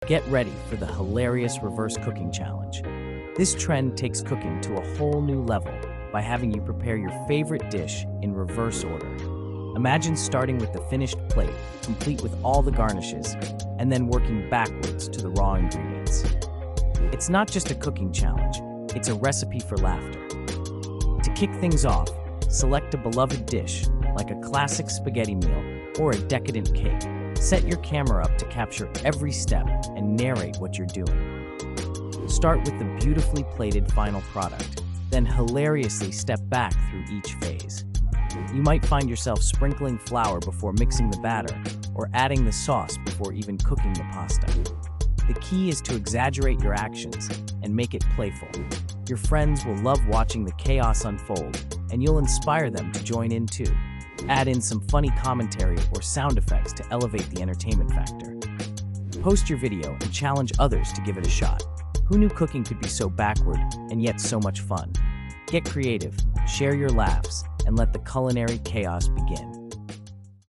Get ready for the hilarious reverse cooking challenge. This trend takes cooking to a whole new level by having you prepare your favorite dish in reverse order. Imagine starting with the finished plate, complete with all the garnishes, and then working backwards to the raw ingredients. It's not just a cooking challenge, it's a recipe for laughter. To kick things off, select a beloved dish, like a classic spaghetti meal or a decadent cake. Set your camera up to capture every step and narrate what you're doing. Start with the beautifully plated final product, then hilariously step back through each phase. You might find yourself sprinkling flour before mixing the batter, or adding the sauce before even cooking the pasta. The key is to exaggerate your actions and make it playful. Your friends will love watching the chaos unfold, and you'll inspire them to join in too. Add in some funny commentary or sound effects to elevate the entertainment factor. Post your video and challenge others to give it a shot. Who knew cooking could be so backward and yet so much fun? Get creative, share your laughs, and let the culinary chaos begin.